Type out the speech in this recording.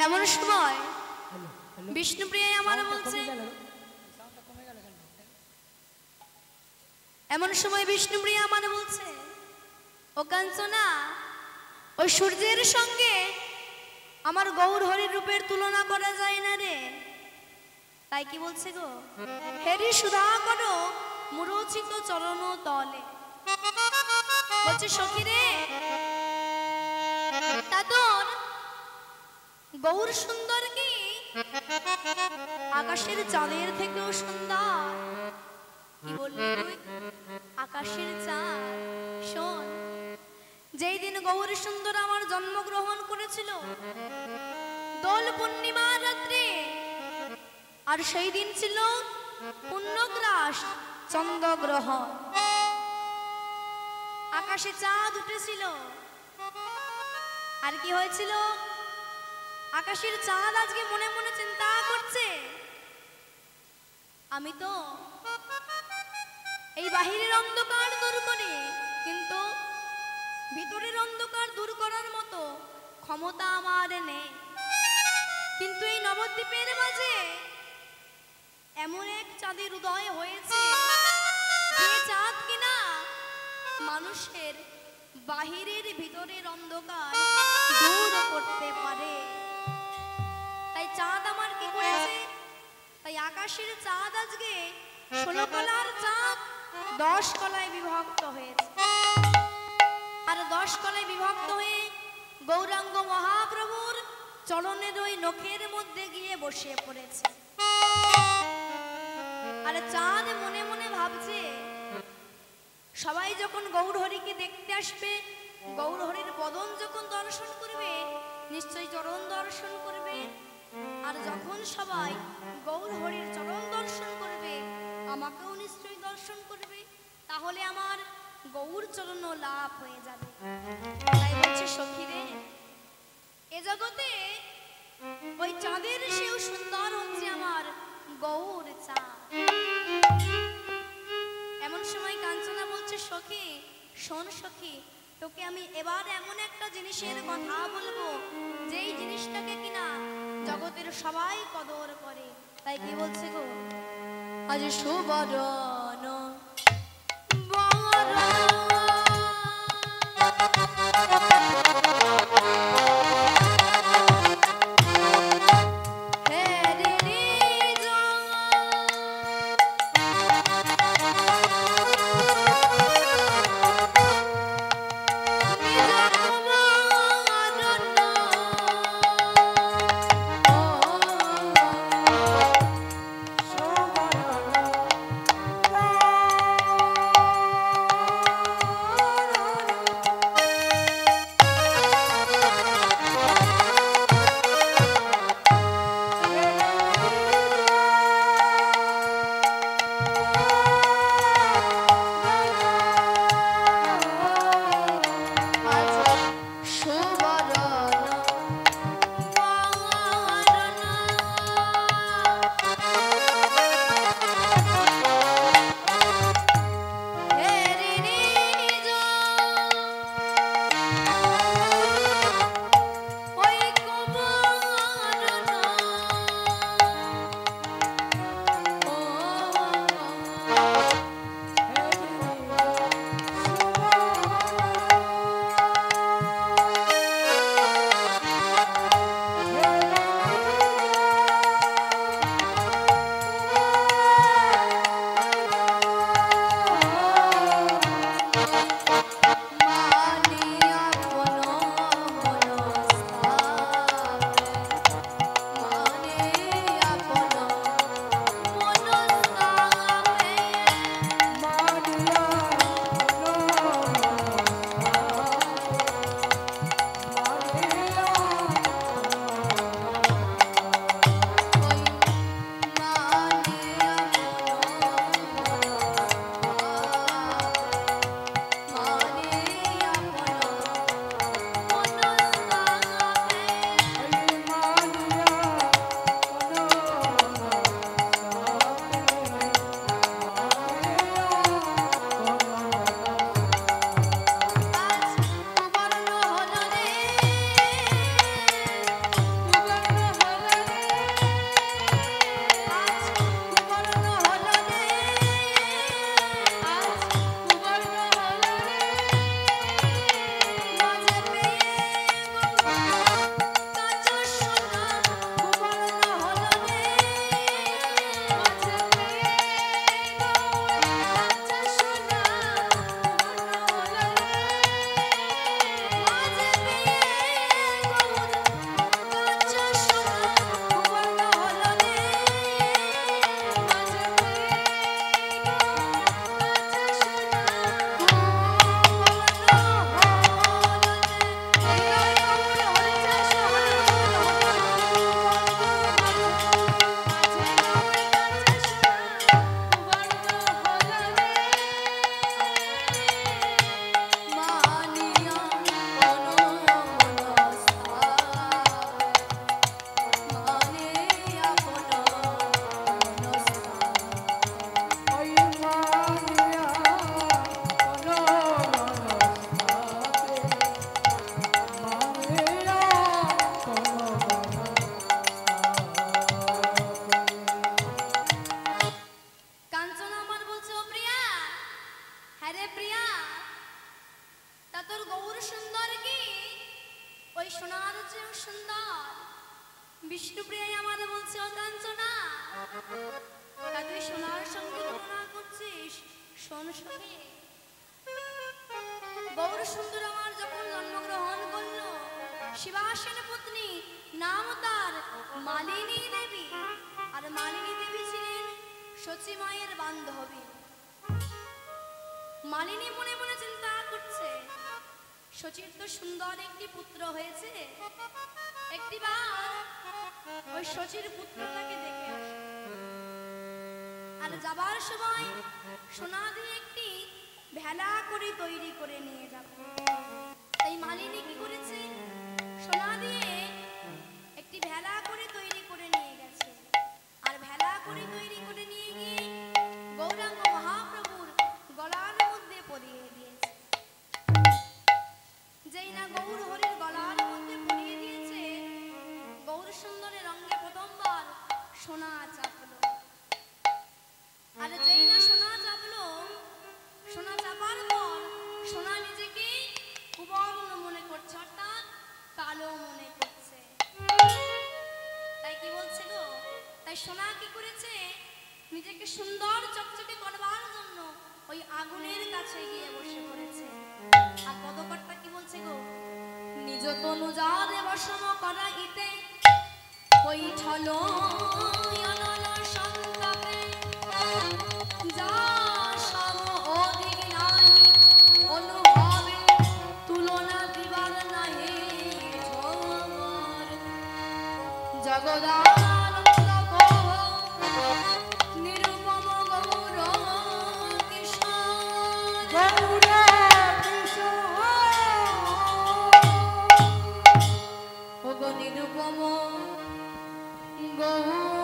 এমন সময় বিষ্ণুপ্রিয়া আমার বলছে, এমন সময় বিষ্ণুপ্রিয়া আমার বলছে, ও কাঞ্চনা, ওই সূর্যের সঙ্গে আমার গৌর হরির রূপের তুলনা করা যায় না রে। তাই কি বলছে গো, হেরি সুধা করো মুরোচিত চরণ তলে। বলছে সখী রে, তা তোর গৌর সুন্দর কি আকাশের চাঁদের থেকেও সুন্দর? কি বললি তুই? আকাশের চাঁদ? শোন, যেই দিন গৌর সুন্দর আমার জন্মগ্রহণ করেছিল দোল পূর্ণিমা রাত্রে, আর সেই দিন ছিল পূর্ণগ্রাস চন্দ্রগ্রহণ, আকাশে চাঁদ উঠেছিল। আর কি হয়েছিল? আকাশের চাঁদ আজকে মনে মনে চিন্তা করছে, আমি তো এই বাহিরের অন্ধকার দূর করি, কিন্তু ভিতরের অন্ধকার দূর করার মতো ক্ষমতা আমার নেই। কিন্তু এই নবদ্বীপের মাঝে এমন এক চাঁদের উদয় হয়েছে, যে চাঁদ কিনা মানুষের বাহিরের ভিতরের অন্ধকার দূর করতে পারে। তাই চাঁদ আমার কি করেছে? তাই আকাশের চাঁদ আজকে 16 কলার চাঁদ 10 কলায় বিভক্ত হয়েছে। আর 10 কলায় বিভক্ত হয়ে গৌরাঙ্গ মহাপ্রভুর চরণের ওই নখের মধ্যে গিয়ে বসে পড়েছে। আর চাঁদ মনে মনে ভাবছে, সবাই যখন গৌর হরিকে দেখতে আসবে, গৌর হরির বদন যখন দর্শন করবে, নিশ্চয়ই চরণ দর্শন করবে। আর যখন সবাই গৌর হরির চরণ দর্শন করবে, আমাকেও নিশ্চয়ই দর্শন করবে, তাহলে আমার গৌর চরণ লাভ হয়ে যাবে। তাই বলছে সখী রে, এ জগতে ওই চাঁদের সেও সুন্দর হচ্ছে আমার গৌর চাঁদ। এমন সময় কাঞ্চনা বলছে, সখী শোন সখী, তোকে আমি এবার এমন একটা জিনিসের কথা বলবো, যেই জিনিসটাকে কিনা জগতের সবাই কদর করে। তাই কি বলছে গো, আজ সুবরণ বিষ্ণুপ্রিয়াই আমার বলছে ও কাঞ্চনা, তা তুই সোনার সঙ্গে তুলনা করছিস? শোন সখী, গৌর সুন্দর আমার যখন জন্মগ্রহণ করলো, শিবাসেন পত্নী নাম তার মালিনী দেবী, আর মালিনী দেবী ছিলেন সচী মায়ের বান্ধবী। মালিনী মনে মনে চিন্তা করছে, সচির তো সুন্দর একটি পুত্র হয়েছে, একটিবার ওই সচির পুত্রটাকে দেখে আসে। আর যাবার সময় সোনা দিয়ে একটি ভেলা করে তৈরি করে নিয়ে যাবে। তাই মালিনী কি করেছে, সোনা দিয়ে একটি ভেলা করে তৈরি করে নিয়ে গেছে। আর ভেলা করে তৈরি করে নিয়ে গিয়ে গৌরাঙ্গ মহাপ্রভুর গলার মধ্যে পরিয়ে দিয়েছে। যেই না গৌর হরির গলার মধ্যে পরিয়ে দিয়েছে, গৌর সুন্দরের অঙ্গে প্রথমবার সোনা চাপলো। আর যেই না সোনা চাপলো, সোনা চাপার পর সোনা নিজেকে কুবর্ণ মনে করছে, অর্থাৎ কালো মনে করছে। তাই কি বলছে গো, তাই সোনা কি করেছে, নিজেকে সুন্দর চকচকে করবার জন্য ওই আগুনের কাছে গিয়ে বসে পড়েছে। আর পদকর্তা কি বলছে গো, নিজ তনু যারে বসম করাইতে ওই ছলো অনল সন্তাপে, যা সম অধিক নাহি অনুভবে তুলনা দিবার নাহি ঝগর জগদানন্দ কহ নিরুপম গৌর কিশোর গৌর কিশোর নিরুপম গৌর